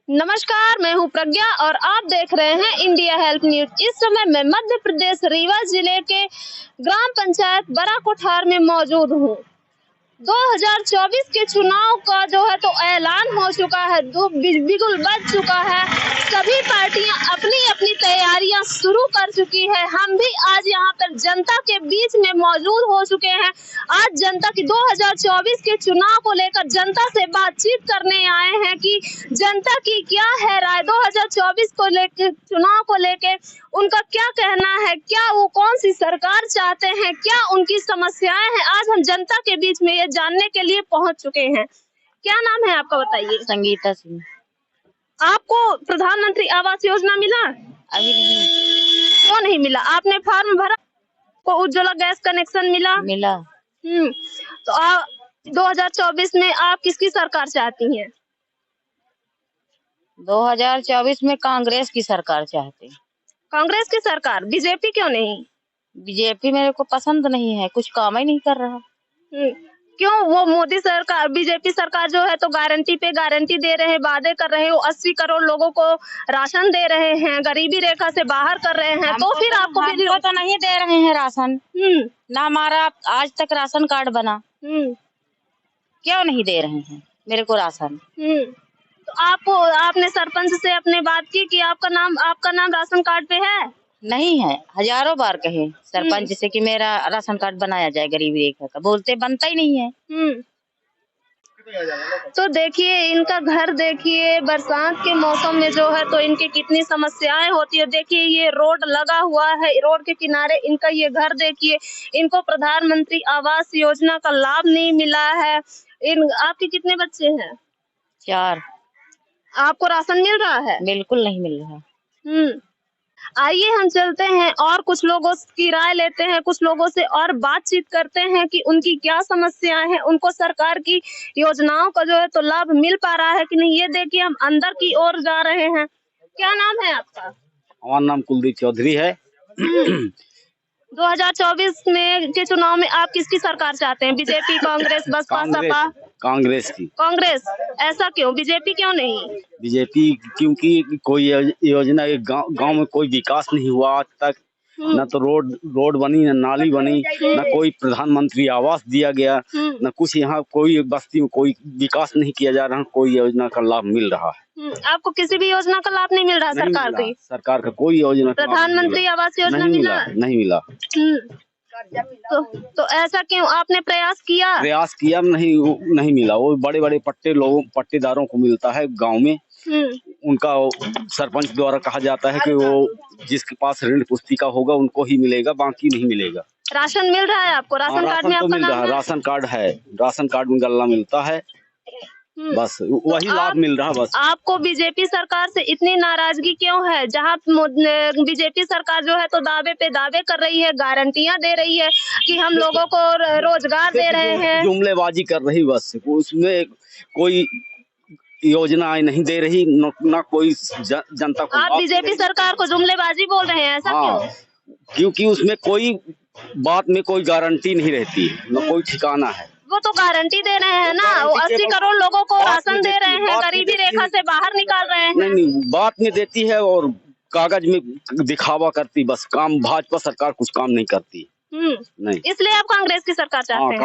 नमस्कार, मैं हूं प्रज्ञा और आप देख रहे हैं इंडिया हेल्प न्यूज। इस समय मैं मध्य प्रदेश रीवा जिले के ग्राम पंचायत बड़ा कोठार में मौजूद हूं। 2024 के चुनाव का जो है तो ऐलान हो चुका है, बिगुल बज चुका है। सभी पार्टियां अपनी अपनी तैयारियां शुरू कर चुकी है। हम भी आज यहां पर जनता के बीच में मौजूद हो चुके हैं। आज जनता की 2024 के चुनाव को लेकर जनता से बातचीत करने आए हैं कि जनता की क्या है राय 2024 को लेकर, चुनाव को लेकर उनका क्या कहना है, क्या वो कौन सी सरकार चाहते हैं, क्या उनकी समस्याएं हैं। आज हम जनता के बीच में ये जानने के लिए पहुंच चुके हैं। क्या नाम है आपका, बताइए। संगीता सिंह। आपको प्रधानमंत्री आवास योजना मिला? अभी नहीं। क्यों नहीं मिला? आपने फॉर्म भरा? को उज्ज्वला गैस कनेक्शन मिला? मिला। तो 2024 में आप किसकी सरकार चाहती हैं? 2024 में कांग्रेस की सरकार चाहते। कांग्रेस की सरकार? बीजेपी क्यों नहीं? बीजेपी मेरे को पसंद नहीं है, कुछ काम ही नहीं कर रहा। क्यों? वो मोदी सरकार, बीजेपी सरकार जो है तो गारंटी पे गारंटी दे रहे हैं, वादे कर रहे हैं। वो 80 करोड़ लोगों को राशन दे रहे हैं, गरीबी रेखा से बाहर कर रहे हैं। तो फिर आपको तो नहीं दे रहे हैं राशन। ना हमारा आज तक राशन कार्ड बना। क्यों नहीं दे रहे हैं मेरे को राशन? तो आपने सरपंच से अपने बात की कि आपका नाम राशन कार्ड पे है? नहीं है। हजारों बार कहे सरपंच से कि मेरा राशन कार्ड बनाया जाए गरीबी रेखा का, बोलते बनता ही नहीं है। तो देखिए, इनका घर देखिए, बरसात के मौसम में जो है तो इनकी कितनी समस्याएं होती है। देखिए, ये रोड लगा हुआ है, रोड के किनारे इनका ये घर देखिए। इनको प्रधानमंत्री आवास योजना का लाभ नहीं मिला है। आपके कितने बच्चे हैं? 4। आपको राशन मिल रहा है? बिल्कुल नहीं मिल रहा। आइए हम चलते हैं और कुछ लोगों की राय लेते हैं, कुछ लोगों से और बातचीत करते हैं कि उनकी क्या समस्याएं हैं, उनको सरकार की योजनाओं का जो है तो लाभ मिल पा रहा है कि नहीं। ये देखिए, हम अंदर की ओर जा रहे हैं। क्या नाम है आपका? हमारा नाम कुलदीप चौधरी है। 2024 में के चुनाव में आप किसकी सरकार चाहते हैं? बीजेपी, कांग्रेस, बसपा, सपा? कांग्रेस की। कांग्रेस? ऐसा क्यों? बीजेपी क्यों नहीं? बीजेपी क्योंकि कोई योजना गांव में कोई विकास नहीं हुआ आज तक। न तो रोड बनी, न नाली बनी, न कोई प्रधानमंत्री आवास दिया गया, न कुछ यहाँ कोई बस्ती में कोई विकास नहीं किया जा रहा। कोई योजना का लाभ मिल रहा है? आपको किसी भी योजना का लाभ नहीं मिल रहा? सरकार का कोई योजना, प्रधानमंत्री आवास योजना नहीं मिला। तो ऐसा क्यों? आपने प्रयास किया? नहीं मिला। वो बड़े बड़े पट्टेदारों को मिलता है गांव में। उनका सरपंच द्वारा कहा जाता है कि वो जिसके पास ऋण पुस्तिका होगा उनको ही मिलेगा, बाकी नहीं मिलेगा। राशन मिल रहा है आपको? राशन कार्ड में आपका नाम है? राशन कार्ड है, राशन कार्ड में गल्ला मिलता है, बस वही लाभ मिल रहा। बस आपको बीजेपी सरकार से इतनी नाराजगी क्यों है? जहां बीजेपी सरकार जो है तो दावे पे दावे कर रही है, गारंटियां दे रही है कि हम लोगों को रोजगार दे रहे हैं, जुमलेबाजी कर रही, बस उसमें कोई योजना नहीं दे रही, ना कोई जनता को। आप बीजेपी सरकार को जुमलेबाजी बोल रहे हैं, ऐसा क्यों? क्योंकि उसमें कोई बात में कोई गारंटी नहीं रहती, न कोई ठिकाना है। वो तो गारंटी दे रहे हैं ना, वो 80 करोड़ लोगों को राशन दे रहे हैं, गरीबी रेखा से बाहर निकाल रहे हैं। नहीं, बात में देती है और कागज में दिखावा करती, बस काम। भाजपा सरकार कुछ काम नहीं करती। नहीं, इसलिए आप कांग्रेस की सरकार चाहते हैं?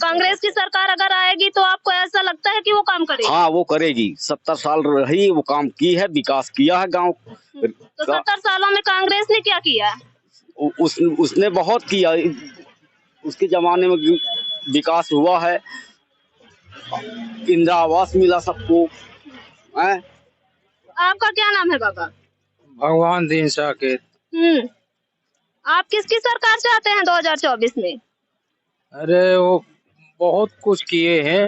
कांग्रेस की सरकार अगर आएगी तो आपको ऐसा लगता है कि वो काम करेगी? हाँ, वो करेगी। 70 साल रही, वो काम की है, विकास किया है गांव। तो 70 सालों में कांग्रेस ने क्या किया? उसने बहुत किया। उसके जमाने में विकास हुआ है, इंदिरा आवास मिला सबको। आपका क्या नाम है बाबा? भगवान दीन साकेत। आप किसकी सरकार चाहते हैं 2024 में? अरे वो बहुत कुछ किए हैं।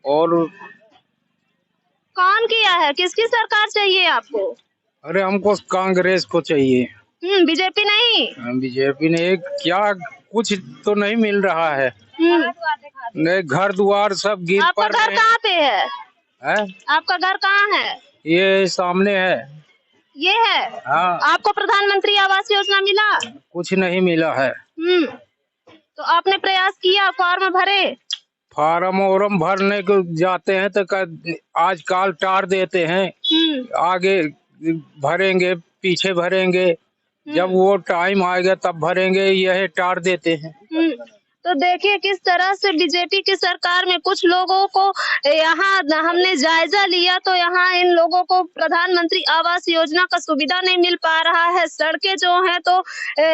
और कौन किया है? किसकी सरकार चाहिए आपको? अरे हमको कांग्रेस को चाहिए। बीजेपी नहीं? बीजेपी ने क्या कुछ तो नहीं मिल रहा है। नहीं, घर द्वार सब गिर पड़ रहे हैं। आपका घर कहाँ पे है? आपका घर कहाँ है? ये सामने है। ये है? हाँ। आपको प्रधानमंत्री आवास योजना मिला? कुछ नहीं मिला है। तो आपने प्रयास किया, फॉर्म भरे? फार्म वार्म भरने को जाते हैं तो आजकल टार देते हैं, आगे भरेंगे पीछे भरेंगे, जब वो टाइम आएगा तब भरेंगे, यह टार देते हैं। तो देखिए किस तरह से बीजेपी की सरकार में कुछ लोगों को यहाँ हमने जायजा लिया तो यहाँ इन लोगों को प्रधानमंत्री आवास योजना का सुविधा नहीं मिल पा रहा है। सड़कें जो हैं तो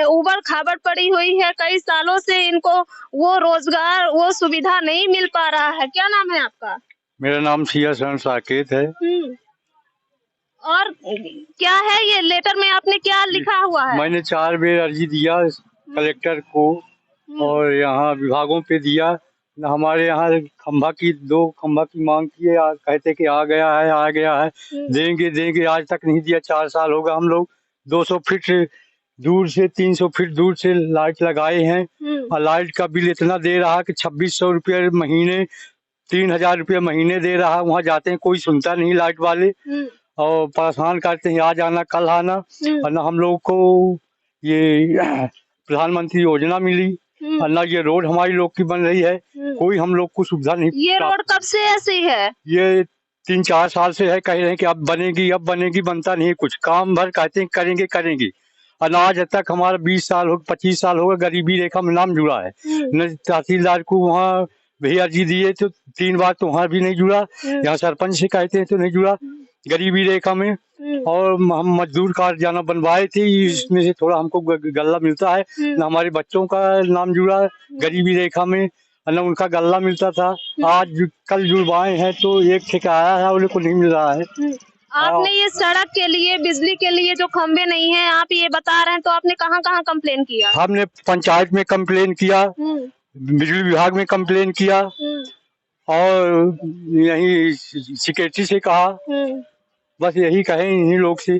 उबड़ खाबड़ पड़ी हुई है, कई सालों से इनको वो रोजगार वो सुविधा नहीं मिल पा रहा है। क्या नाम है आपका? मेरा नाम सिया शरण साकेत है। और क्या है ये लेटर में आपने क्या लिखा हुआ है? मैंने 4 बार अर्जी दिया कलेक्टर को और यहाँ विभागों पे दिया। हमारे यहाँ 2 खंभा की मांग की है, कहते कि आ गया है, देंगे, आज तक नहीं दिया। 4 साल होगा। हम लोग 200 फीट दूर से 300 फीट दूर से लाइट लगाए हैं और लाइट का बिल इतना दे रहा है कि 2600 रुपये महीने, 3000 रुपये महीने दे रहा है। वहाँ जाते हैं कोई सुनता नहीं लाइट वाले और परेशान करते हैं, आज आना कल आना। और न हम लोग को ये प्रधानमंत्री योजना मिली और न ये रोड हमारी लोग की बन रही है, कोई हम लोग को सुविधा नहीं। ये रोड कब से ऐसी है? ये 3-4 साल से है, कह रहे हैं कि अब बनेगी, बनता नहीं कुछ। काम भर कहते हैं करेंगे। अनाज तक हमारा 20 साल हो 25 साल हो गए, गरीबी रेखा में नाम जुड़ा है। न तहसीलदार को वहाँ भी अर्जी दिए तो 3 बार तो वहाँ भी नहीं जुड़ा, यहाँ सरपंच से कहते हैं तो नहीं जुड़ा गरीबी रेखा में। और हम मजदूर कार्ड जाना बनवाए थे, इसमें से थोड़ा हमको गल्ला मिलता है। न हमारे बच्चों का नाम जुड़ा गरीबी रेखा में, न उनका गल्ला मिलता था। आज कल जुड़वाए हैं तो एक ठेका है, उन्हें को नहीं मिल रहा है। आपने ये सड़क के लिए, बिजली के लिए जो खंबे नहीं हैं, आप ये बता रहे हैं, तो आपने कहाँ कंप्लेन किया? हमने पंचायत में कंप्लेन किया, बिजली विभाग में कंप्लेन किया और यही सेक्रेटरी से कहा, बस यही कहे इन्हीं लोग से।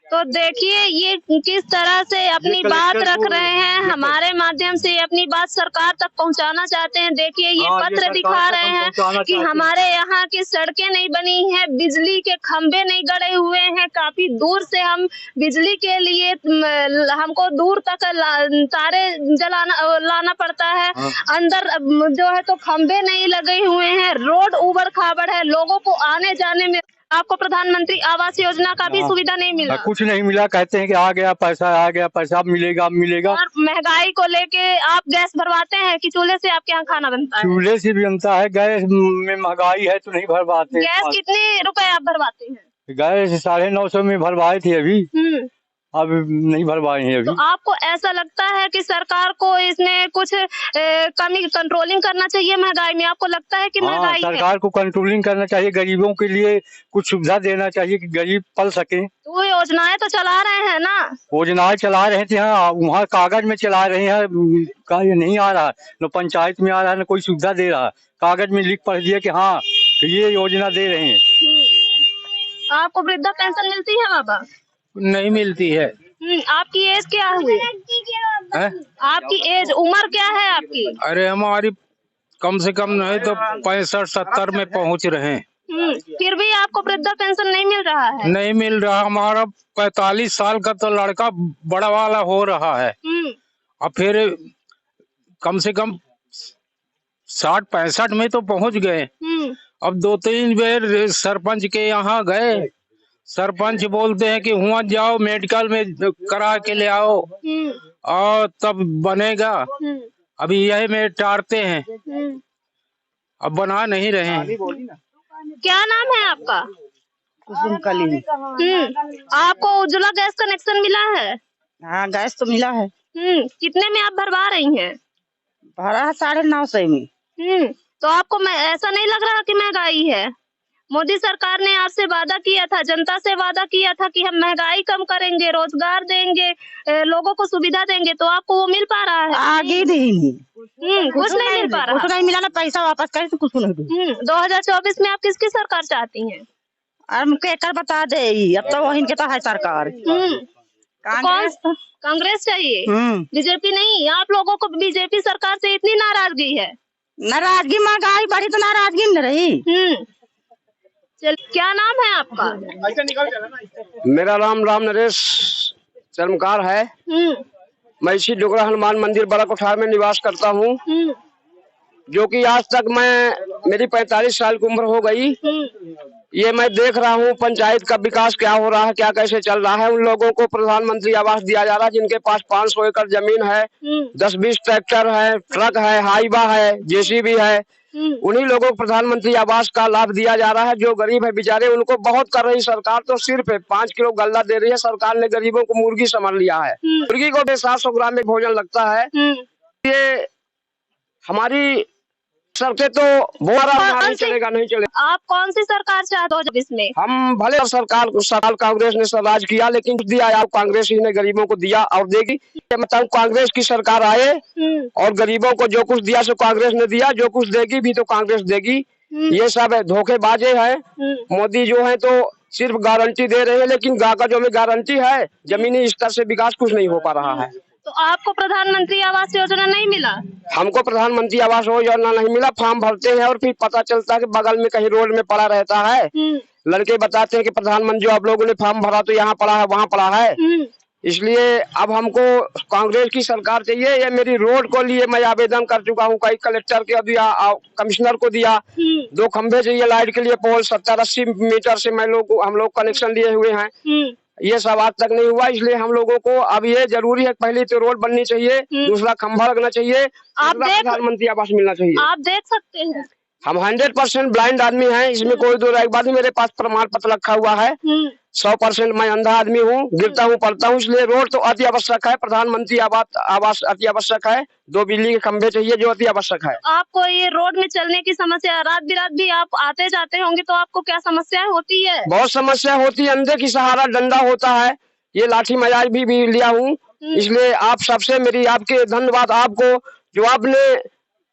तो देखिए ये किस तरह से अपनी बात रख रहे हैं, हमारे माध्यम से अपनी बात सरकार तक पहुंचाना चाहते हैं। देखिए ये पत्र दिखा रहे हैं कि हमारे यहाँ की सड़कें नहीं बनी हैं, बिजली के खंभे नहीं गड़े हुए हैं, काफी दूर से हम बिजली के लिए हमको दूर तक तारे लाना पड़ता है। अंदर जो है तो खंभे नहीं लगे हुए हैं, रोड उबड़ खाबड़ है, लोगों को आने जाने में। आपको प्रधानमंत्री आवास योजना का भी सुविधा नहीं मिला? कुछ नहीं मिला, कहते हैं कि आ गया पैसा, अब मिलेगा। और महंगाई को लेके आप गैस भरवाते हैं कि चूल्हे से आपके यहाँ खाना बनता है? चूल्हे से भी बनता है, गैस में महंगाई है तो नहीं भरवाते। गैस कितने रुपए आप भरवाते हैं? गैस 950 में भरवाए थे अभी, अब नहीं भरवाए हैं अभी। तो आपको ऐसा लगता है कि सरकार को इसमें कुछ कमी कंट्रोलिंग करना चाहिए महंगाई में? आपको लगता है कि महंगाई सरकार को कंट्रोलिंग करना चाहिए, गरीबों के लिए कुछ सुविधा देना चाहिए कि गरीब पल सके। तो वो योजनाएं तो चला रहे हैं ना? योजनाएं चला रहे थे, हाँ, वहाँ कागज में चला रहे हैं, ये नहीं आ रहा, न पंचायत में आ रहा है, न कोई सुविधा दे रहा। कागज में लिख पढ़ दिया कि हाँ ये योजना दे रहे हैं। आपको वृद्धा पेंशन मिलती है बाबा? नहीं मिलती है। आपकी एज क्या हुई है? आपकी एज, उम्र क्या है आपकी? अरे हमारी कम से कम नहीं तो 65-70 में पहुंच रहे हैं। फिर भी आपको वृद्धा पेंशन नहीं मिल रहा है? नहीं मिल रहा। हमारा 45 साल का तो लड़का बड़ा वाला हो रहा है, और फिर कम से कम 60-65 में तो पहुंच गए। अब 2-3 बार सरपंच के यहाँ गए, सरपंच बोलते हैं कि वहाँ जाओ मेडिकल में करा के ले आओ और तब बनेगा। अभी यही में टारते हैं, अब बना नहीं रहे हैं। क्या नाम है आपका? कुसुम कली। आपको उज्ज्वला गैस कनेक्शन मिला है? हाँ, गैस तो मिला है। कितने में आप भरवा रही हैं? भरा है 950 में। तो आपको ऐसा नहीं लग रहा कि महंगाई है? मोदी सरकार ने आपसे वादा किया था, जनता से वादा किया था कि हम महंगाई कम करेंगे, रोजगार देंगे, लोगों को सुविधा देंगे, तो आपको वो मिल पा रहा है? आगे नहीं, कुछ नहीं मिल पा रहा। कुछ नहीं मिला ना, पैसा वापस करे तो कुछ नहीं। 2024 में आप किसकी सरकार चाहती हैं? हमको एक बता दे, अब तो वही के तो है सरकार। कांग्रेस चाहिए, बीजेपी नहीं? आप लोगों को बीजेपी सरकार से इतनी नाराजगी है? नाराजगी, महंगाई बढ़ी तो नाराजगी न रही। क्या नाम है आपका? मेरा नाम राम नरेश चरमकार है। मैं इसी डोगरा हनुमान मंदिर बड़ा कोठार में निवास करता हूँ। जो कि आज तक मेरी 45 साल की उम्र हो गई, ये मैं देख रहा हूँ पंचायत का विकास क्या हो रहा है, क्या कैसे चल रहा है। उन लोगों को प्रधानमंत्री आवास दिया जा रहा है जिनके पास 500 एकड़ जमीन है, 10-20 ट्रैक्टर है, ट्रक है, हाईवा है, जेसीबी है, उन्हीं लोगों को प्रधानमंत्री आवास का लाभ दिया जा रहा है। जो गरीब है बेचारे उनको बहुत कर रही सरकार, तो सिर्फ 5 किलो गल्ला दे रही है। सरकार ने गरीबों को मुर्गी समझ लिया है। मुर्गी को 700 ग्राम में भोजन लगता है। ये हमारी सरकार तो नहीं चलेगा, नहीं चलेगा। आप कौन सी सरकार चाहते हो इसमें? हम भले सरकार कांग्रेस ने राज किया, लेकिन दिया यार कांग्रेस ही ने गरीबों को दिया और देगी। मतलब कांग्रेस की सरकार आए और गरीबों को जो कुछ दिया सो कांग्रेस ने दिया, जो कुछ देगी भी तो कांग्रेस देगी। ये सब धोखेबाजे है। मोदी जो है तो सिर्फ गारंटी दे रहे हैं, लेकिन कागजों में गारंटी है, जमीनी स्तर से विकास कुछ नहीं हो पा रहा है। तो आपको प्रधानमंत्री आवास योजना नहीं मिला? हमको प्रधानमंत्री आवास योजना नहीं मिला। फॉर्म भरते हैं और फिर पता चलता है कि बगल में कहीं रोड में पड़ा रहता है। लड़के बताते हैं कि प्रधानमंत्री जो आप लोगों ने फॉर्म भरा तो यहाँ पड़ा है, वहाँ पड़ा है। इसलिए अब हमको कांग्रेस की सरकार चाहिए। ये मेरी रोड को लिए मैं आवेदन कर चुका हूँ, कई कलेक्टर के दिया, कमिश्नर को दिया। 2 खंभे चाहिए लाइट के लिए, पोल 70-80 मीटर से हम लोग कनेक्शन लिए हुए हैं। ये सब आज तक नहीं हुआ। इसलिए हम लोगों को अब ये जरूरी है, पहली तो रोड बननी चाहिए, दूसरा खंभा लगना चाहिए, प्रधानमंत्री आवास मिलना चाहिए। आप देख सकते हैं हम 100% ब्लाइंड आदमी हैं, इसमें कोई दो राय बात नहीं। मेरे पास प्रमाण पत्र रखा हुआ है। 100% मैं अंधा आदमी हूँ, गिरता हूँ, पढ़ता हूँ। इसलिए रोड तो अति आवश्यक है, प्रधानमंत्री आवास अति आवश्यक है, 2 बिजली के खंभे चाहिए जो अति आवश्यक है। आपको ये रोड में चलने की समस्या, रात बिरात भी आप आते जाते होंगे तो आपको क्या समस्या होती है? बहुत समस्या होती है। अंधे की सहारा डंडा होता है, ये लाठी मजाज भी लिया हूँ। इसलिए आप सबसे मेरी आपके धन्यवाद आपको, जो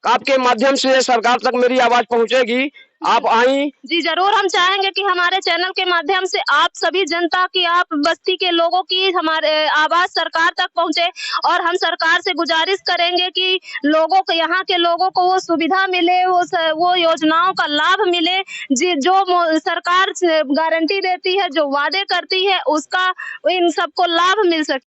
आपके माध्यम से सरकार तक मेरी आवाज पहुंचेगी। आप आई जी जरूर। हम चाहेंगे कि हमारे चैनल के माध्यम से आप सभी जनता की, आप बस्ती के लोगों की हमारे आवाज सरकार तक पहुंचे। और हम सरकार से गुजारिश करेंगे कि लोगों को, यहाँ के लोगों को वो सुविधा मिले, वो योजनाओं का लाभ मिले जो सरकार गारंटी देती है, जो वादे करती है, उसका इन सबको लाभ मिल सके।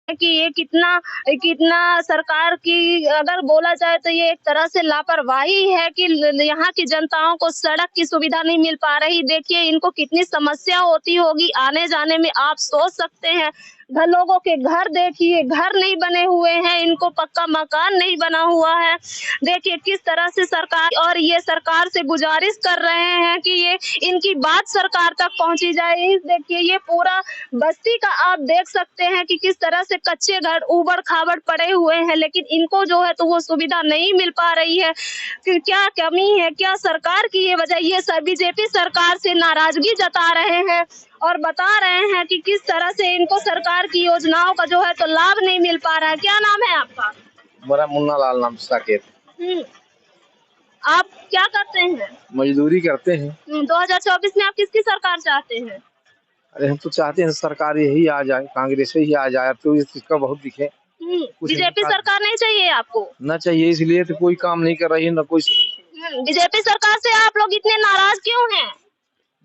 कि ये कितना सरकार की अगर बोला जाए तो ये एक तरह से लापरवाही है कि यहाँ की जनताओं को सड़क की सुविधा नहीं मिल पा रही। देखिए इनको कितनी समस्या होती होगी आने जाने में, आप सोच सकते हैं। लोगों के घर देखिए, घर नहीं बने हुए हैं, इनको पक्का मकान नहीं बना हुआ है। देखिए किस तरह से सरकार, और ये सरकार से गुजारिश कर रहे हैं कि ये इनकी बात सरकार तक पहुंची जाए। देखिए ये पूरा बस्ती का आप देख सकते हैं कि किस तरह से कच्चे घर उबड़ खाबड़ पड़े हुए हैं, लेकिन इनको जो है तो वो सुविधा नहीं मिल पा रही है। क्या कमी है, क्या सरकार की ये वजह? ये सब बीजेपी सरकार से नाराजगी जता रहे हैं और बता रहे हैं कि किस तरह से इनको सरकार की योजनाओं का जो है तो लाभ नहीं मिल पा रहा है। क्या नाम है आपका? मेरा मुन्ना लाल नाम साकेत। आप क्या करते हैं? मजदूरी करते हैं। 2024 में आप किसकी सरकार चाहते हैं? अरे हम तो चाहते हैं सरकार यही आ जाए, कांग्रेस ही आ जाए। अब तो इसका बहुत दिखे। बीजेपी सरकार नहीं चाहिए आपको? न चाहिए, इसलिए तो कोई काम नहीं कर रही है, न कोई। बीजेपी सरकार से आप लोग इतने नाराज क्यों हैं?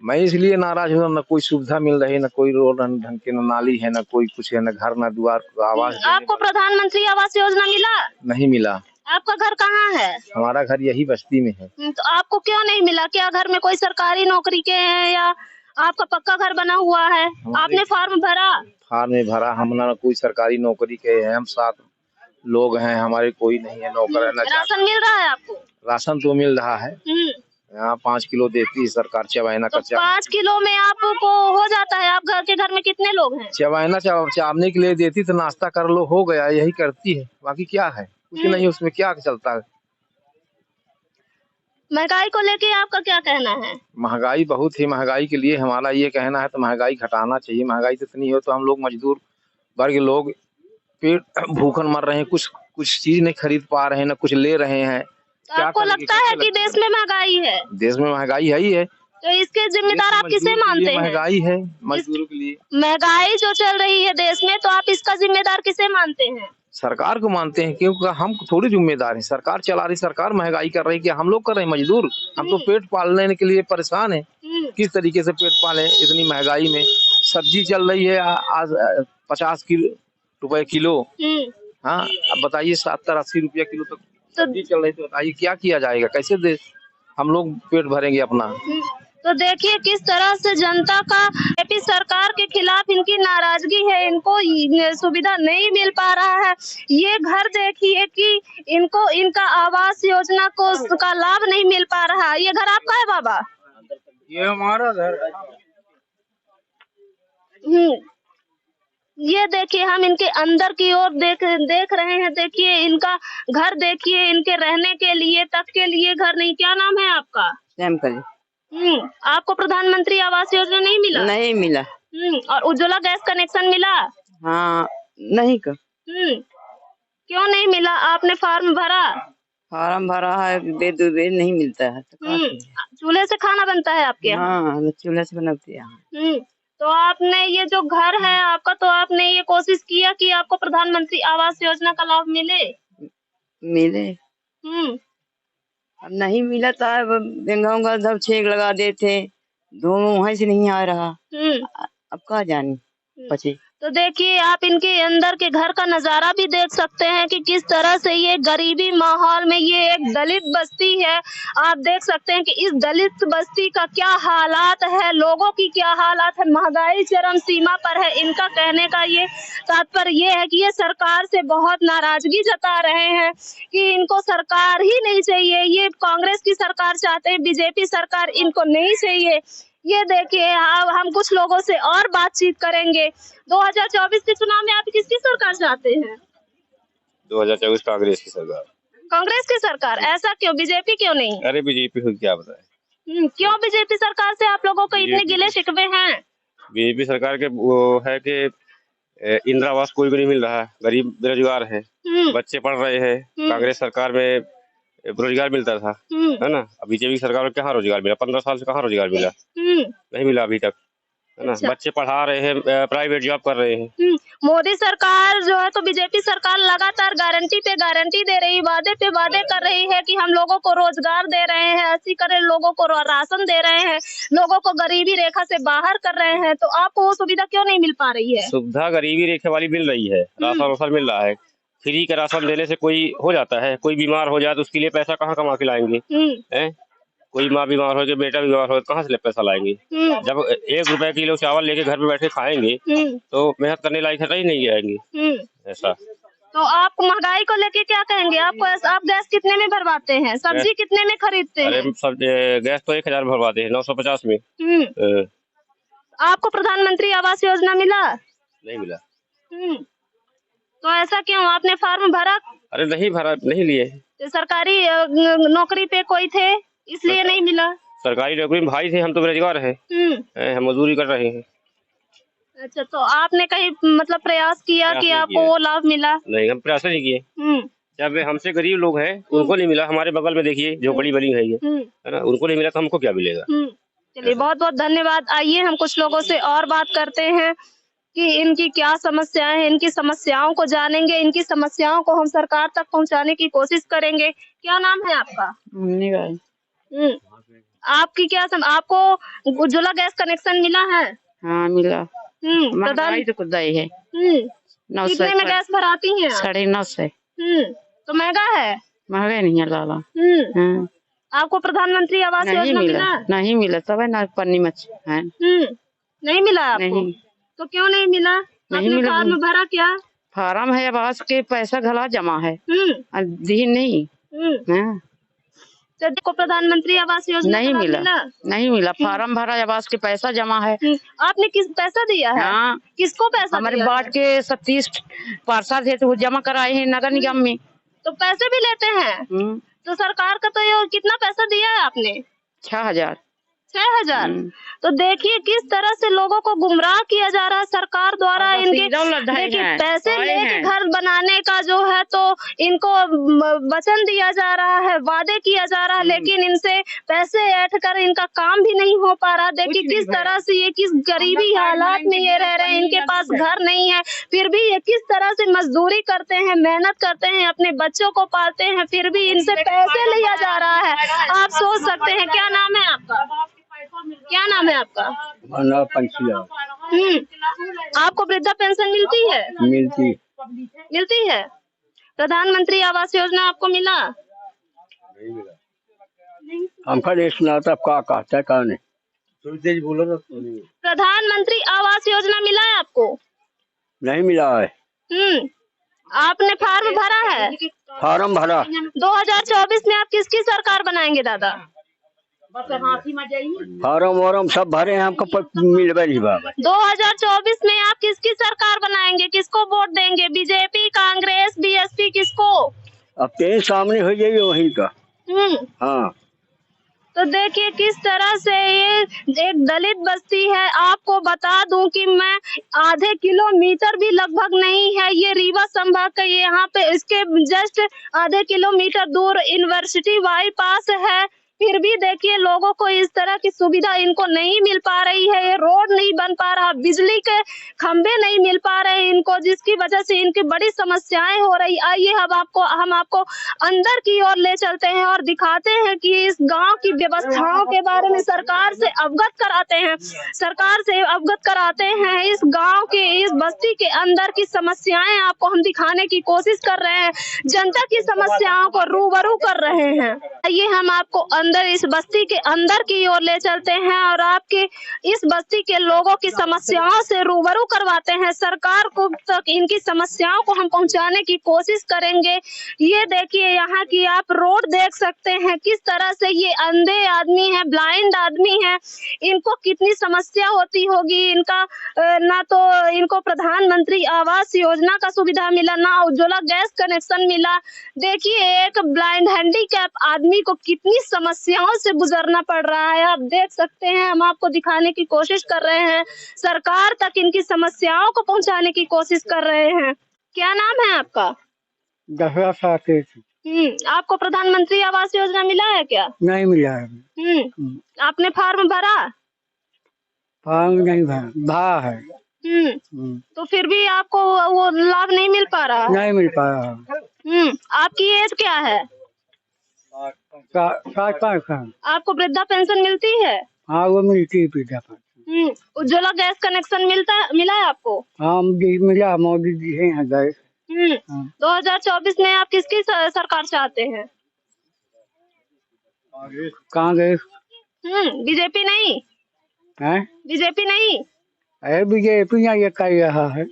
मैं इसलिए नाराज हूँ, न कोई सुविधा मिल रही, न कोई रोड ढंग के, न नाली है, न कोई कुछ है, न घर, न द्वार, आवास। आपको प्रधानमंत्री आवास योजना मिला? नहीं मिला। आपका घर कहाँ है? हमारा घर यही बस्ती में है। तो आपको क्यों नहीं मिला? क्या घर में कोई सरकारी नौकरी के हैं या आपका पक्का घर बना हुआ है? आपने फॉर्म भरा? फॉर्म में भरा। हम ना कोई सरकारी नौकरी के हैं, हम 7 लोग हैं, हमारे कोई नहीं है नौकर। राशन मिल रहा है आपको? राशन तो मिल रहा है। यहाँ 5 किलो देती है सरकार चवाइना का। 5 किलो में आपको हो जाता है? आप घर में कितने लोग हैं? चवाइना चावने के लिए देती तो नाश्ता कर लो, हो गया, यही करती है। बाकी क्या है, कुछ नहीं। उसमें क्या चलता है। महंगाई को लेके आपका क्या कहना है? महंगाई बहुत ही, महंगाई के लिए हमारा ये कहना है तो महंगाई घटाना चाहिए। महंगाई तो इतनी हो तो हम लोग मजदूर वर्ग लोग पेट भूखन मर रहे हैं, कुछ चीज नहीं खरीद पा रहे हैं, न कुछ ले रहे हैं। तो आपको लगता है कि देश में महंगाई है? देश में महंगाई है ही है। तो इसके जिम्मेदार आप किसे मानते हैं? महंगाई है मजदूरों के लिए। महंगाई जो चल रही है देश में, तो आप इसका जिम्मेदार किसे मानते हैं? सरकार को मानते हैं, क्योंकि हम थोड़ी जिम्मेदार हैं। सरकार चला रही, सरकार महंगाई कर रही, कि हम लोग कर रहे हैं मजदूर। हम तो पेट पालने के लिए परेशान हैं। किस तरीके से पेट पाले इतनी महंगाई में? सब्जी चल रही है आज 50 रुपए किलो। हाँ, अब बताइए 70-80 रुपया किलो तक सब्जी चल रही, तो बताइए क्या किया जाएगा, कैसे दे हम लोग पेट भरेंगे अपना। तो देखिए किस तरह से जनता का बीजेपी सरकार के खिलाफ इनकी नाराजगी है, इनको सुविधा नहीं मिल पा रहा है। ये घर देखिए कि इनको इनका आवास योजना को उसका लाभ नहीं मिल पा रहा। ये घर आपका है बाबा? ये हमारा घर है। ये देखिए हम इनके अंदर की ओर देख रहे हैं। देखिए इनका घर देखिए, इनके रहने के लिए तक के लिए घर नहीं। क्या नाम है आपका? आपको प्रधानमंत्री आवास योजना नहीं मिला? नहीं मिला। और उज्ज्वला गैस कनेक्शन मिला? हाँ, नहीं का। क्यों नहीं मिला? आपने फॉर्म भरा? फार्म भरा है, बेद नहीं मिलता है तो चूल्हे से खाना बनता है आपके यहाँ? हाँ, चूल्हे से बनाते हैं। तो आपने ये जो घर है आपका, तो आपने ये कोशिश किया कि आपको प्रधानमंत्री आवास योजना का लाभ मिले? मिले। अब नहीं मिला था, बेंगा सब छेक लगा देते, दोनों वहीं से नहीं आ रहा। अब कहाँ जाने बचे। तो देखिए आप इनके अंदर के घर का नजारा भी देख सकते हैं कि किस तरह से ये गरीबी माहौल में, ये एक दलित बस्ती है। आप देख सकते हैं कि इस दलित बस्ती का क्या हालात है, लोगों की क्या हालात है। महंगाई चरम सीमा पर है। इनका कहने का ये तात्पर्य ये है कि ये सरकार से बहुत नाराजगी जता रहे हैं कि इनको सरकार ही नहीं चाहिए। ये कांग्रेस की सरकार चाहते हैं, बीजेपी सरकार इनको नहीं चाहिए। ये देखिए हम कुछ लोगों से और बातचीत करेंगे। 2024 के चुनाव में आप किसकी सरकार चाहते हैं? 2024 कांग्रेस की सरकार। कांग्रेस की सरकार? ऐसा क्यों? बीजेपी क्यों नहीं? अरे बीजेपी को क्या बताए। क्यों बीजेपी सरकार से आप लोगों को इतने गिले शिकवे हैं? बीजेपी सरकार के वो है कि इंदिरा आवास कोई भी नहीं मिल रहा है, गरीब बेरोजगार है, बच्चे पढ़ रहे हैं। कांग्रेस सरकार में रोजगार मिलता था, है ना। अब बीजेपी सरकार में कहाँ रोजगार मिला? 15 साल से कहाँ रोजगार मिला? नहीं मिला अभी तक, है ना। अच्छा। बच्चे पढ़ा रहे हैं, प्राइवेट जॉब कर रहे हैं। मोदी सरकार जो है, तो बीजेपी सरकार लगातार गारंटी पे गारंटी दे रही, वादे पे वादे कर रही है कि हम लोगों को रोजगार दे रहे हैं, 80 करोड़ लोगों को राशन दे रहे हैं, लोगों को गरीबी रेखा से बाहर कर रहे हैं। तो आपको वो सुविधा क्यों नहीं मिल पा रही है? सुविधा गरीबी रेखा वाली मिल रही है, राशन मिल रहा है। फ्री का राशन देने से कोई हो जाता है? कोई बीमार हो जाए तो उसके लिए पैसा कहाँ कमा के लाएंगे? कोई माँ बीमार हो जाए, बेटा बीमार हो, कहाँ से पैसा लाएंगे? जब 1 रुपए किलो चावल लेके घर पे बैठे खाएंगे तो मेहनत करने लायक ही नहीं आएंगे। ऐसा। तो आप महंगाई को लेके क्या कहेंगे? आप गैस कितने में भरवाते हैं? सब्जी कितने में खरीदते हैं? अरे गैस तो 1000 भरवाते हैं, 950 में। आपको प्रधानमंत्री आवास योजना मिला? नहीं मिला। तो ऐसा क्यों? आपने फॉर्म भरा? अरे नहीं भरा, नहीं लिए। तो सरकारी नौकरी पे कोई थे इसलिए नहीं मिला? सरकारी नौकरी में भाई थे, हम तो बेरोजगार हैं, हम मजदूरी कर रहे हैं। अच्छा, तो आपने कहीं मतलब प्रयास किया कि आपको वो लाभ मिला? नहीं, हम प्रयास नहीं किए। जब हमसे गरीब लोग हैं उनको नहीं मिला। हमारे बगल में देखिए झोपड़ी बनी है ये, है ना, उनको नहीं मिला तो हमको क्या मिलेगा? चलिए बहुत बहुत धन्यवाद। आइए हम कुछ लोगों से और बात करते हैं कि इनकी क्या समस्याएं हैं, इनकी समस्याओं को जानेंगे, इनकी समस्याओं को हम सरकार तक पहुंचाने की कोशिश करेंगे। क्या नाम है आपका? आपकी क्या आपको उज्ज्वला गैस कनेक्शन मिला है? हाँ मिला। महंगाई तो खुदाई है। कितने में गैस भराती हैं? 950। तो महंगा है? महंगा नहीं है लाला। आपको प्रधानमंत्री आवास योजना मिला? नहीं मिला, सब है ना पन्नी मच है। नहीं मिला आपको? नहीं। तो क्यों नहीं मिला? नहीं आपने मिला। फॉर्म भरा क्या? फार्म है, आवास के पैसा घला जमा है, दी नहीं। को प्रधानमंत्री आवास योजना नहीं मिला, नहीं मिला। फार्म भरा, आवास के पैसा जमा है। आपने किस पैसा दिया है? हाँ। किसको पैसा? हमारे वार्ड के 37 पार्षद थे तो वो जमा कराए हैं नगर निगम में। तो पैसे भी लेते हैं? तो सरकार का तो ये कितना पैसा दिया है आपने? 6000। 6000। तो देखिए किस तरह से लोगों को गुमराह किया जा रहा है सरकार द्वारा। इनके देखिए पैसे लेके घर बनाने का जो है तो इनको वचन दिया जा रहा है, वादे किया जा रहा है, लेकिन इनसे पैसे ऐंठ कर इनका काम भी नहीं हो पा रहा। देखिए किस तरह से ये किस गरीबी हालात में ये रह रहे हैं, इनके पास घर नहीं है, फिर भी ये किस तरह से मजदूरी करते हैं, मेहनत करते हैं, अपने बच्चों को पालते हैं, फिर भी इनसे पैसे लिया जा रहा है। आप सोच सकते हैं। क्या नाम है आपका? क्या नाम है आपका? पंचीला। आपको वृद्धा पेंशन मिलती है? मिलती। मिलती है? प्रधानमंत्री आवास योजना आपको मिला? हमका नहीं सुना था क्या कहता है क्या नहीं। प्रधानमंत्री आवास योजना मिला है आपको? नहीं मिला है। आपने फार्म भरा है? फार्म भरा। 2024 में आप किसकी सरकार बनाएंगे दादा? फार्म वार्म सब भरे हैं, हमको मिलवे नहीं बाबा। 2024 में आप किसकी सरकार बनाएंगे? किसको वोट देंगे? बीजेपी, कांग्रेस, बीएसपी, किसको? अब तेरे सामने हो जाइए वहीं का। हाँ, तो देखिए किस तरह से ये एक दलित बस्ती है। आपको बता दूं कि मैं आधे किलोमीटर भी लगभग नहीं है, ये रीवा संभाग का, यहाँ पे इसके जस्ट आधे किलोमीटर दूर यूनिवर्सिटी बाईपास है। फिर भी देखिए लोगों को इस तरह की सुविधा इनको नहीं मिल पा रही है। ये रोड नहीं बन पा रहा, बिजली के खंभे नहीं मिल पा रहे इनको, जिसकी वजह से इनकी बड़ी समस्याएं हो रही। आइए हम आपको अंदर की ओर ले चलते हैं और दिखाते हैं कि इस गांव की व्यवस्थाओं के बारे में सरकार से अवगत कराते हैं। इस गांव के, इस बस्ती के अंदर की समस्याएं आपको हम दिखाने की कोशिश कर रहे हैं, जनता की समस्याओं को रूबरू कर रहे हैं। आइए हम आपको अंदर, इस बस्ती के अंदर की ओर ले चलते हैं और आपके इस बस्ती के लोगों की समस्याओं से रूबरू करवाते हैं। सरकार को तक इनकी समस्याओं को हम पहुंचाने की कोशिश करेंगे। ये देखिए यहाँ की आप रोड देख सकते हैं, किस तरह से ये अंधे आदमी है, ब्लाइंड आदमी है, इनको कितनी समस्या होती होगी। इनका ना तो इनको प्रधानमंत्री आवास योजना का सुविधा मिला, ना उज्ज्वला गैस कनेक्शन मिला। देखिए एक ब्लाइंड हैंडीकैप आदमी को कितनी समस्याओं से गुजरना पड़ रहा है, आप देख सकते हैं। हम आपको दिखाने की कोशिश कर रहे हैं, सरकार तक इनकी समस्याओं को पहुंचाने की कोशिश कर रहे हैं। क्या नाम है आपका? दशरथ साकेत। आपको प्रधानमंत्री आवास योजना मिला है क्या? नहीं मिला है। आपने फार्म भरा? फार्म नहीं भरा है। तो फिर भी आपको वो लाभ नहीं मिल पा रहा? नहीं मिल पा रहा। आपकी एज क्या है? 65। आपको वृद्धा पेंशन मिलती है? हाँ वो मिलती है वृद्धा पेंशन। उज्ज्वला गैस कनेक्शन मिला है आपको? हाँ मिला, मोदी जी हैं गैस। 2024 में आप किसकी सरकार चाहते हैं? कांग्रेस। बीजेपी नहीं है? बीजेपी नहीं है, बीजेपी ये कर रहा है।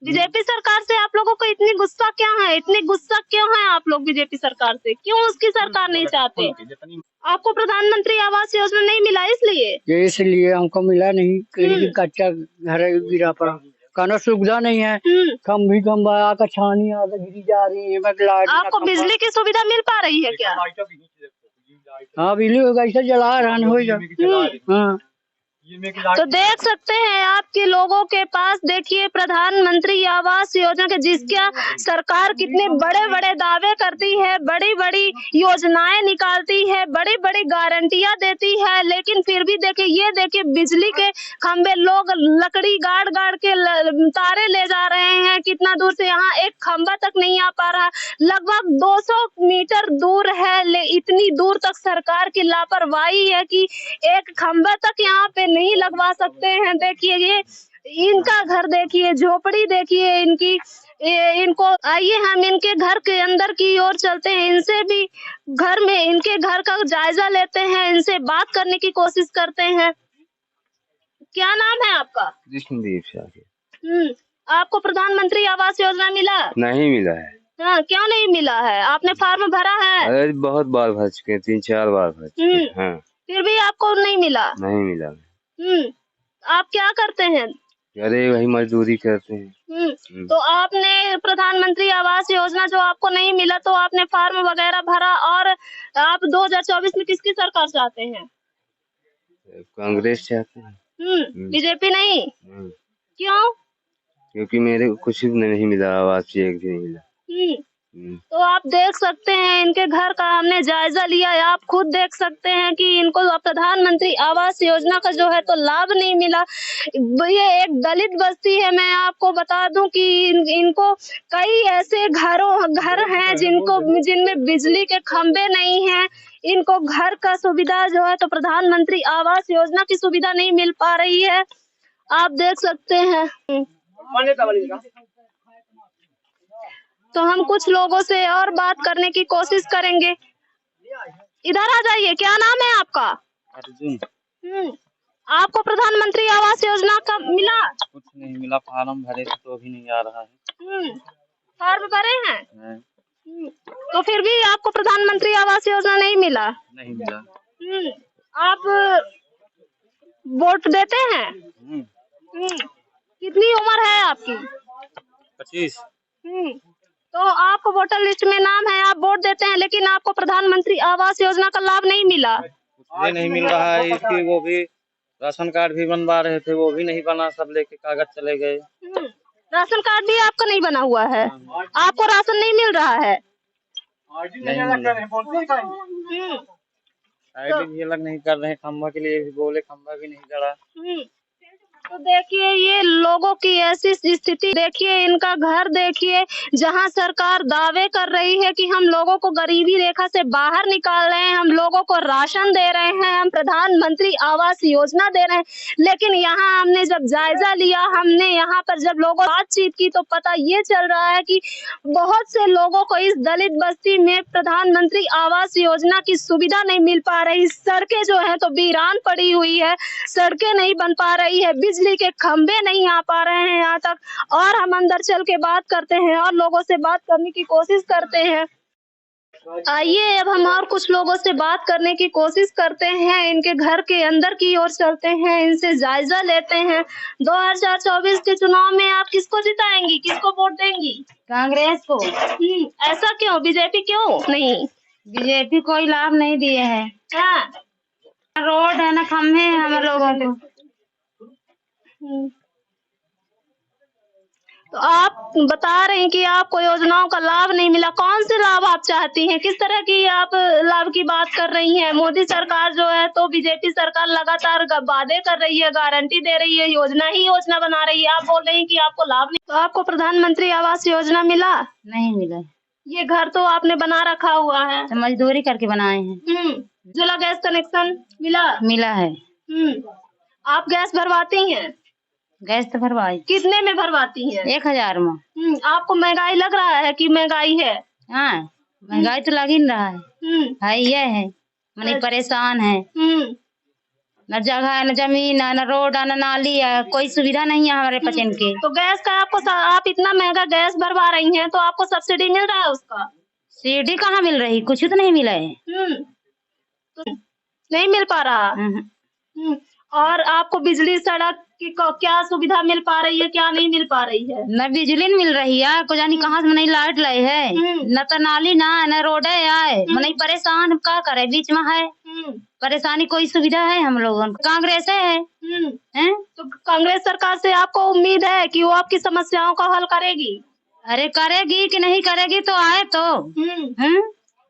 बीजेपी सरकार से आप लोगों को इतनी गुस्सा क्यों है आप लोग बीजेपी सरकार से? क्यों उसकी सरकार नहीं चाहते? आपको प्रधानमंत्री आवास योजना नहीं मिला इसलिए हमको मिला नहीं। कच्चा घर गिरा पड़ा, खाना सुविधा नहीं है, खम्भा का छानी गिरी जा रही है। आपको बिजली की सुविधा मिल पा रही है क्या? हाँ बिजली ऐसा जला रहा हो। तो देख सकते हैं आपके लोगों के पास, देखिए प्रधानमंत्री आवास योजना के जिसका सरकार कितने बड़े बड़े दावे करती है, बड़ी बड़ी योजनाएं निकालती है, बड़ी बड़ी गारंटियां देती है, लेकिन फिर भी देखिए बिजली के खंभे लोग लकड़ी गाड़ के तारे ले जा रहे हैं। कितना दूर से, यहाँ एक खंभा तक नहीं आ पा रहा, लगभग 200 मीटर दूर है। इतनी दूर तक सरकार की लापरवाही है कि एक खंभा तक यहाँ पे नहीं लगवा सकते हैं। देखिए ये इनका घर, देखिए झोपड़ी, देखिए इनको। आइए हम इनके घर के अंदर की ओर चलते हैं, इनसे भी इनके घर का जायजा लेते हैं, इनसे बात करने की कोशिश करते हैं। क्या नाम है आपका? कृष्णदेव शाह। आपको प्रधानमंत्री आवास योजना मिला? नहीं मिला है। हाँ, क्यों नहीं मिला है? आपने फार्म भरा है? अरे बहुत बार भर चुके हैं, 3-4 बार भर चुके हैं। हाँ। फिर भी आपको नहीं मिला? नहीं मिला। आप क्या करते हैं? अरे वही मजदूरी करते हैं। तो आपने प्रधानमंत्री आवास योजना जो आपको नहीं मिला, तो आपने फार्म वगैरह भरा, और आप 2024 में किसकी सरकार चाहते हैं? कांग्रेस चाहते हैं। बीजेपी नहीं? क्यों? क्योंकि मेरे को कुछ नहीं मिला, आवास एक भी नहीं मिला। तो आप देख सकते हैं इनके घर का हमने जायजा लिया है, आप खुद देख सकते हैं कि इनको प्रधानमंत्री आवास योजना का जो है तो लाभ नहीं मिला। ये एक दलित बस्ती है। मैं आपको बता दूं कि इनको कई ऐसे घर हैं जिनमें बिजली के खंभे नहीं हैं। इनको घर का सुविधा जो है तो प्रधानमंत्री आवास योजना की सुविधा नहीं मिल पा रही है, आप देख सकते हैं। तो हम कुछ लोगों से और बात करने की कोशिश करेंगे। इधर आ जाइए, क्या नाम है आपका? अर्जुन। आपको प्रधानमंत्री आवास योजना का मिला? कुछ नहीं मिला, फार्म भरे थे तो अभी नहीं आ रहा है। फॉर्म भरे हैं? तो फिर भी आपको प्रधानमंत्री आवास योजना नहीं मिला? नहीं मिला। आप वोट देते हैं? कितनी उम्र है आपकी? 25। तो आपको वोटर लिस्ट में नाम है, आप वोट देते हैं, लेकिन आपको प्रधानमंत्री आवास योजना का लाभ नहीं मिला? कुछ भी नहीं मिल रहा है। इसकी वो भी राशन कार्ड भी बनवा रहे थे, वो भी नहीं बना, सब लेके कागज चले गए। राशन कार्ड भी आपका नहीं बना हुआ है? आपको राशन नहीं मिल रहा है? आईडी भी अलग नहीं कर रहे हैं, खंभा के लिए भी बोले, खंभा भी नहीं जड़ा। तो देखिए ये लोगों की ऐसी स्थिति देखिए, इनका घर देखिए, जहां सरकार दावे कर रही है कि हम लोगों को गरीबी रेखा से बाहर निकाल रहे हैं, हम लोगों को राशन दे रहे हैं, हम प्रधानमंत्री आवास योजना दे रहे हैं, लेकिन यहाँ हमने जब जायजा लिया, हमने यहाँ पर जब लोगों बातचीत की तो पता ये चल रहा है कि बहुत से लोगों को इस दलित बस्ती में प्रधानमंत्री आवास योजना की सुविधा नहीं मिल पा रही। सड़कें जो है तो वीरान पड़ी हुई है, सड़कें नहीं बन पा रही है, बिजली के खंभे नहीं आ पा रहे हैं यहाँ तक। और हम अंदर चल के बात करते हैं और लोगों से बात करने की कोशिश करते हैं। आइए अब हम और कुछ लोगों से बात करने की कोशिश करते हैं, इनके घर के अंदर की ओर चलते हैं, इनसे जायजा लेते हैं। 2024 के चुनाव में आप किसको जिताएंगी, किसको वोट देंगी? कांग्रेस को। ऐसा क्यों? बीजेपी क्यों नहीं? बीजेपी कोई लाभ नहीं दिए है। हाँ। रोड है ना, खम्भे हैं हम लोगों को। तो आप बता रहे हैं कि आपको योजनाओं का लाभ नहीं मिला, कौन से लाभ आप चाहती हैं, किस तरह की आप लाभ की बात कर रही हैं? मोदी सरकार जो है तो बीजेपी सरकार लगातार वादे कर रही है, गारंटी दे रही है, योजना ही योजना बना रही है, आप बोल रही हैं कि आपको लाभ नहीं। तो आपको प्रधानमंत्री आवास योजना मिला? नहीं मिला। ये घर तो आपने बना रखा हुआ है? तो मजदूरी करके बनाए हैं। उज्ज्वला गैस कनेक्शन मिला? मिला है। आप गैस भरवाती हैं? गैस तो भरवाई। कितने में भरवाती हैं? 1000 में। आपको महंगाई लग रहा है कि महंगाई है? हाँ, महंगाई तो लग ही रहा है। ये है मनी परेशान है, न जगह है, न जमीन है, न रोड है, न नाली है, कोई सुविधा नहीं है हमारे पचन के। तो गैस का आपको, आप इतना महंगा गैस भरवा रही हैं तो आपको सब्सिडी मिल रहा है उसका? सब्सिडी कहाँ मिल रही, कुछ तो नहीं मिला है। तो नहीं मिल पा रहा। और आपको बिजली सड़क की क्या सुविधा मिल पा रही है, क्या नहीं मिल पा रही है? न बिजली मिल रही है, को जानी कहाँ से नहीं लाइट लाई है, न तो नाली ना है, न रोड है, मन परेशान क्या करे, बीच में है परेशानी, कोई सुविधा है हम लोगों को? कांग्रेस है। तो कांग्रेस सरकार से आपको उम्मीद है कि वो आपकी समस्याओं का हल करेगी? अरे करेगी कि नहीं करेगी तो आए तो।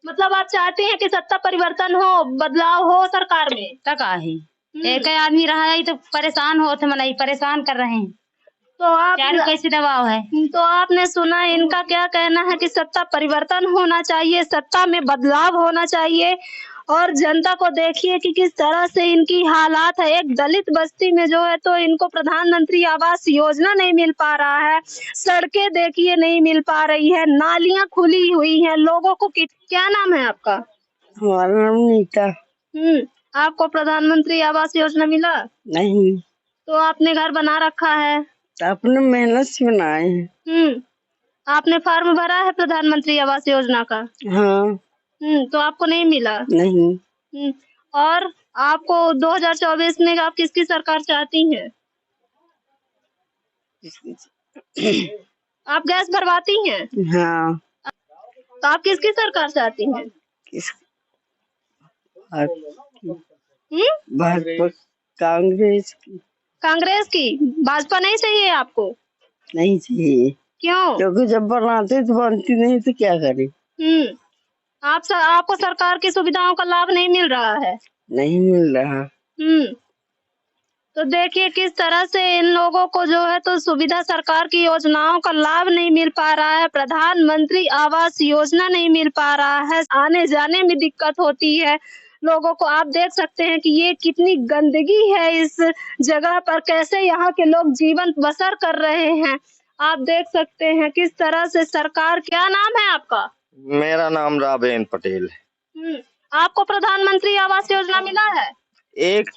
मतलब आप चाहते हैं कि सत्ता परिवर्तन हो, बदलाव हो सरकार में? तक आहे एक आदमी रहा है तो परेशान हो, तो मनाई परेशान कर रहे हैं। तो आप कैसे दबाव है? तो आपने सुना, इनका क्या कहना है कि सत्ता परिवर्तन होना चाहिए, सत्ता में बदलाव होना चाहिए। और जनता को देखिए कि किस तरह से इनकी हालात है। एक दलित बस्ती में जो है तो इनको प्रधानमंत्री आवास योजना नहीं मिल पा रहा है, सड़कें देखिए नहीं मिल पा रही है, नालियां खुली हुई हैं लोगों को। क्या नाम है आपका? हमारा नाम नीता। आपको प्रधानमंत्री आवास योजना मिला? नहीं। तो आपने घर बना रखा है? अपने मेहनत से बनाए हैं। आपने फॉर्म भरा है प्रधानमंत्री आवास योजना का? हाँ। तो आपको नहीं मिला? नहीं। और आपको 2024 में आप किसकी सरकार चाहती हैं? आप गैस भरवाती हैं? हाँ। तो आप किसकी सरकार चाहती हैं? भाजपा, कांग्रेस की। कांग्रेस की? भाजपा नहीं चाहिए आपको? नहीं चाहिए। क्यों? क्योंकि जब बनाते तो बनती नहीं तो क्या करे। आपको सरकार की सुविधाओं का लाभ नहीं मिल रहा है? नहीं मिल रहा। तो देखिए किस तरह से इन लोगों को जो है तो सुविधा, सरकार की योजनाओं का लाभ नहीं मिल पा रहा है, प्रधानमंत्री आवास योजना नहीं मिल पा रहा है, आने जाने में दिक्कत होती है लोगों को। आप देख सकते हैं कि ये कितनी गंदगी है इस जगह पर, कैसे यहाँ के लोग जीवन बसर कर रहे हैं। आप देख सकते हैं किस तरह से सरकार, क्या नाम है आपका? मेरा नाम राबेन पटेल है। आपको प्रधानमंत्री आवास योजना मिला है? एक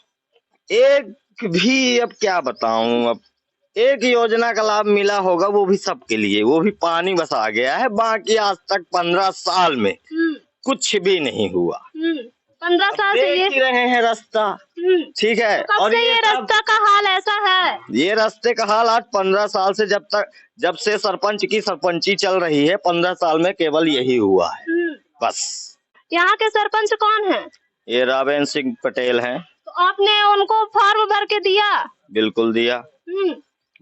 एक भी, अब क्या बताऊं, अब एक योजना का लाभ मिला होगा, वो भी सबके लिए, वो भी पानी बस आ गया है। बाकी आज तक 15 साल में कुछ भी नहीं हुआ। 15 साल से देख ही रहे हैं रास्ता, ठीक है। तो और ये रास्ता का हाल ऐसा है, ये रास्ते का हाल आज 15 साल से, जब से सरपंच की सरपंची चल रही है, 15 साल में केवल यही हुआ है बस। यहाँ के सरपंच कौन है? ये राबेन सिंह पटेल हैं। तो आपने उनको फॉर्म भर के दिया? बिल्कुल दिया,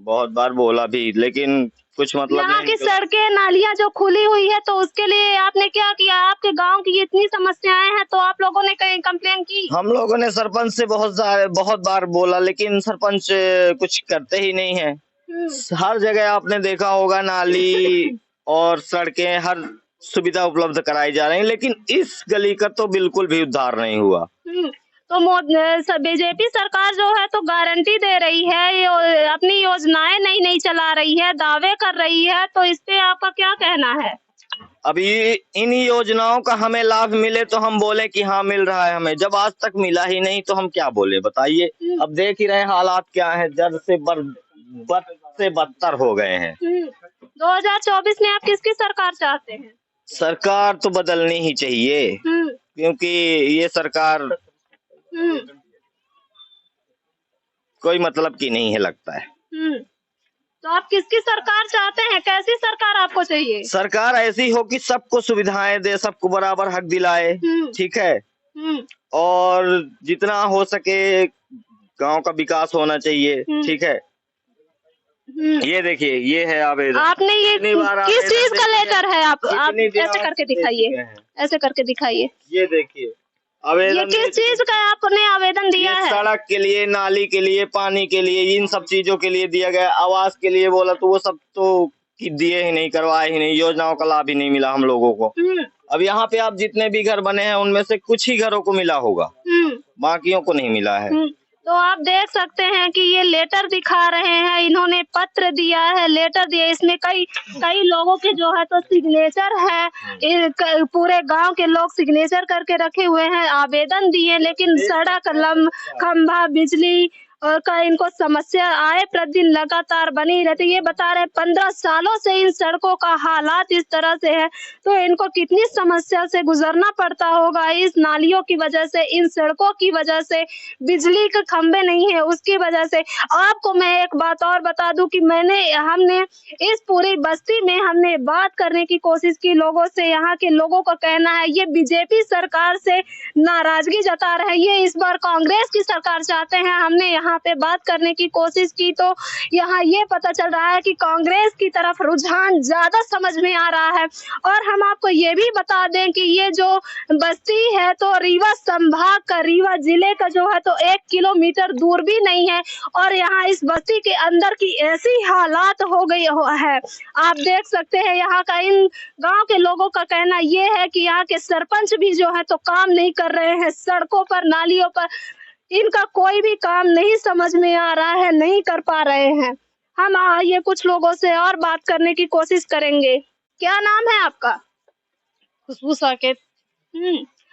बहुत बार बोला भी, लेकिन कुछ मतलब यहाँ की सड़कें नालियाँ जो खुली हुई है, तो उसके लिए आपने क्या किया? आपके गांव की इतनी समस्याएं हैं, तो आप लोगों ने कहीं कंप्लेन की? हम लोगों ने सरपंच से बहुत बार बोला, लेकिन सरपंच कुछ करते ही नहीं है। हर जगह आपने देखा होगा नाली और सड़कें, हर सुविधा उपलब्ध कराई जा रही है, लेकिन इस गली का तो बिल्कुल भी उद्धार नहीं हुआ। तो बीजेपी सरकार जो है तो गारंटी दे रही है, अपनी योजनाएं नई चला रही है, दावे कर रही है, तो इस पे आपका क्या कहना है? अभी इन योजनाओं का हमें लाभ मिले तो हम बोले कि हाँ मिल रहा है हमें, जब आज तक मिला ही नहीं तो हम क्या बोले, बताइए। अब देख ही रहे हालात क्या है, जड़ से बदतर हो गए हैं। 2024 में आप किसकी सरकार चाहते हैं? सरकार तो बदलनी ही चाहिए, क्योंकि ये सरकार कोई मतलब की नहीं है, लगता है। तो आप किसकी सरकार चाहते हैं? कैसी सरकार आपको चाहिए? सरकार ऐसी हो कि सबको सुविधाएं दे, सबको बराबर हक दिलाए, ठीक है, और जितना हो सके गांव का विकास होना चाहिए, ठीक है। ये देखिए, ये है आवेदन। आपने ये किस चीज का लेटर है? आप ऐसे करके दिखाइए, ऐसे करके दिखाइए। ये देखिए आवेदन, ये किस चीज का आपने आवेदन दिया है? सड़क के लिए, नाली के लिए, पानी के लिए, इन सब चीजों के लिए दिया गया। आवास के लिए बोला तो वो सब तो दिए ही नहीं, करवाए ही नहीं, योजनाओं का लाभ ही नहीं मिला हम लोगों को। अब यहाँ पे आप जितने भी घर बने हैं उनमें से कुछ ही घरों को मिला होगा, बाकियों को नहीं मिला है। तो आप देख सकते हैं कि ये लेटर दिखा रहे हैं, इन्होंने पत्र दिया है, लेटर दिया, इसमें कई लोगों के जो है तो सिग्नेचर है, पूरे गांव के लोग सिग्नेचर करके रखे हुए हैं, आवेदन दिए, लेकिन सड़क, खंभा, बिजली और का इनको समस्या आए प्रतिदिन लगातार बनी रहती। ये बता रहे 15 सालों से इन सड़कों का हालात इस तरह से है, तो इनको कितनी समस्या से गुजरना पड़ता होगा। इस नालियों की वजह से, इन सड़कों की वजह से, बिजली के खंभे नहीं है उसकी वजह से। आपको मैं एक बात और बता दूं कि हमने इस पूरी बस्ती में हमने बात करने की कोशिश की लोगों से। यहाँ के लोगों का कहना है ये बीजेपी सरकार से नाराजगी जता रहे हैं, ये इस बार कांग्रेस की सरकार चाहते हैं। हमने यहाँ पे बात करने की कोशिश की तो यहाँ ये पता चल रहा है कि कांग्रेस की तरफ रुझान ज्यादा समझ में आ रहा है। और हम आपको ये भी बता दें कि ये जो बस्ती है तो रीवा संभाग का, रीवा जिले का जो है तो 1 किलोमीटर दूर भी नहीं है, और यहाँ इस बस्ती के अंदर की ऐसी हालात हो गई है, आप देख सकते हैं। यहाँ का इन गांव के लोगों का कहना ये है कि यहाँ के सरपंच भी जो है तो काम नहीं कर रहे हैं, सड़कों पर, नालियों पर इनका कोई भी काम नहीं समझ में आ रहा है, नहीं कर पा रहे हैं। हम ये कुछ लोगों से और बात करने की कोशिश करेंगे। क्या नाम है आपका? खुशबू साकेत।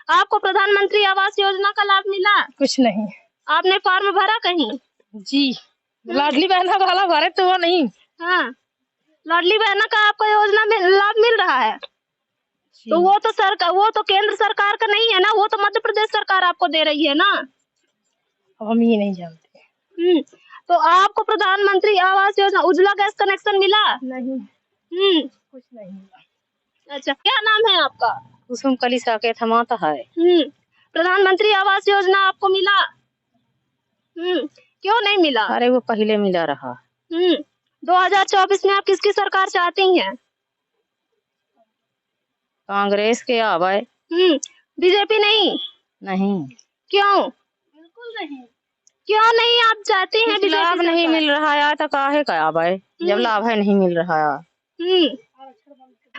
आपको प्रधानमंत्री आवास योजना का लाभ मिला? कुछ नहीं। आपने फॉर्म भरा कहीं? जी, लाडली बहना वाला भरे तो वो नहीं। हाँ, लाडली बहना का आपको योजना में लाभ मिल रहा है? तो वो तो केंद्र सरकार का नहीं है ना, वो तो मध्य प्रदेश सरकार आपको दे रही है ना। अब हम ये नहीं जानते। तो आपको प्रधानमंत्री आवास योजना, उज्ज्वला गैस कनेक्शन मिला? नहीं। कुछ नहीं मिला। अच्छा, क्या नाम है आपका? कुसुम कली साकेत हमाता है। प्रधानमंत्री आवास योजना आपको मिला? क्यों नहीं मिला? अरे वो पहले मिला रहा। 2024 में आप किसकी सरकार चाहती हैं? कांग्रेस के आवे। बीजेपी नहीं? नहीं। क्यों? बिल्कुल नहीं। क्यों नहीं आप चाहती हैं? लाभ नहीं मिल रहा है तो काहे का आवे, जब लाभ है नहीं मिल रहा है।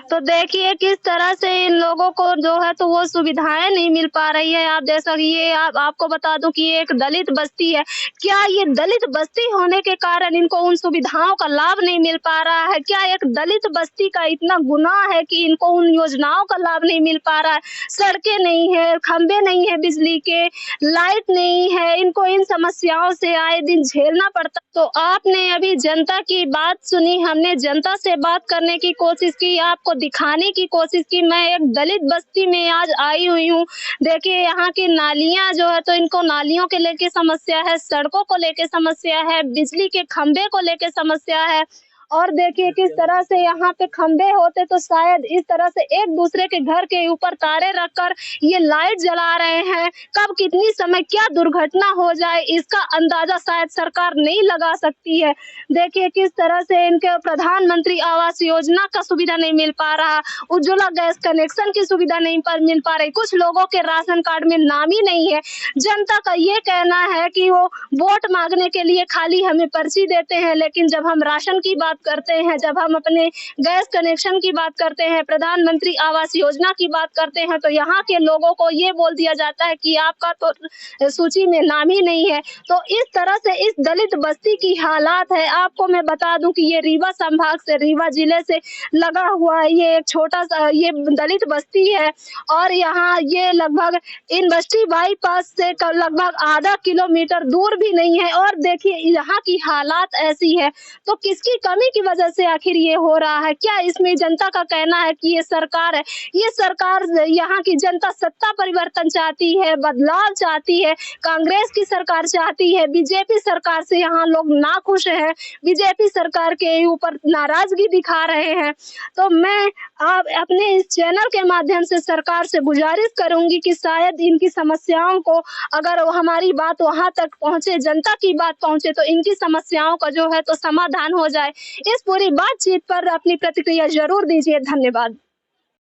तो देखिए किस तरह से इन लोगों को जो है तो वो सुविधाएं नहीं मिल पा रही है। आप जैसा ये आपको बता दूं कि ये एक दलित बस्ती है। क्या ये दलित बस्ती होने के कारण इनको उन सुविधाओं का लाभ नहीं मिल पा रहा है? क्या एक दलित बस्ती का इतना गुनाह है कि इनको उन योजनाओं का लाभ नहीं मिल पा रहा है? सड़कें नहीं है, खंबे नहीं है बिजली के, लाइट नहीं है, इनको इन समस्याओं से आए दिन झेलना पड़ता। तो आपने अभी जनता की बात सुनी, हमने जनता से बात करने की कोशिश की, आपको दिखाने की कोशिश की। मैं एक दलित बस्ती में आज आई हुई हूँ। देखिए यहाँ की नालियां जो है तो इनको नालियों के लेके समस्या है, सड़कों को लेके समस्या है, बिजली के खंबे को लेके समस्या है। और देखिए किस तरह से यहाँ पे खंबे होते तो शायद इस तरह से एक दूसरे के घर के ऊपर तारे रखकर ये लाइट जला रहे हैं। कब कितनी समय क्या दुर्घटना हो जाए इसका अंदाजा शायद सरकार नहीं लगा सकती है। देखिए किस तरह से इनके प्रधानमंत्री आवास योजना का सुविधा नहीं मिल पा रहा, उज्ज्वला गैस कनेक्शन की सुविधा नहीं मिल पा रही, कुछ लोगों के राशन कार्ड में नाम ही नहीं है। जनता का ये कहना है कि वो वोट मांगने के लिए खाली हमें पर्ची देते हैं, लेकिन जब हम राशन की बात करते हैं, जब हम अपने गैस कनेक्शन की बात करते हैं, प्रधानमंत्री आवास योजना की बात करते हैं, तो यहाँ के लोगों को ये बोल दिया जाता है कि आपका तो सूची में नाम ही नहीं है। तो इस तरह से इस दलित बस्ती की हालात है। आपको मैं बता दूं कि ये रीवा संभाग से, रीवा जिले से लगा हुआ है ये एक छोटा सा ये दलित बस्ती है। और यहाँ ये लगभग यूनिवर्सिटी बाईपास से लगभग आधा किलोमीटर दूर भी नहीं है। और देखिए यहाँ की हालात ऐसी है, तो किसकी कमी की वजह से आखिर ये हो रहा है? क्या इसमें जनता का कहना है कि ये सरकार है? ये सरकार, यहाँ की जनता सत्ता परिवर्तन चाहती है, बदलाव चाहती है, कांग्रेस की सरकार चाहती है, बीजेपी सरकार से यहाँ लोग नाखुश हैं, बीजेपी सरकार के ऊपर नाराजगी दिखा रहे हैं। तो मैं आप अपने इस चैनल के माध्यम से सरकार से गुजारिश करूंगी कि शायद इनकी समस्याओं को, अगर हमारी बात वहां तक पहुंचे, जनता की बात पहुंचे, तो इनकी समस्याओं का जो है तो समाधान हो जाए। इस पूरी बातचीत पर अपनी प्रतिक्रिया जरूर दीजिए। धन्यवाद।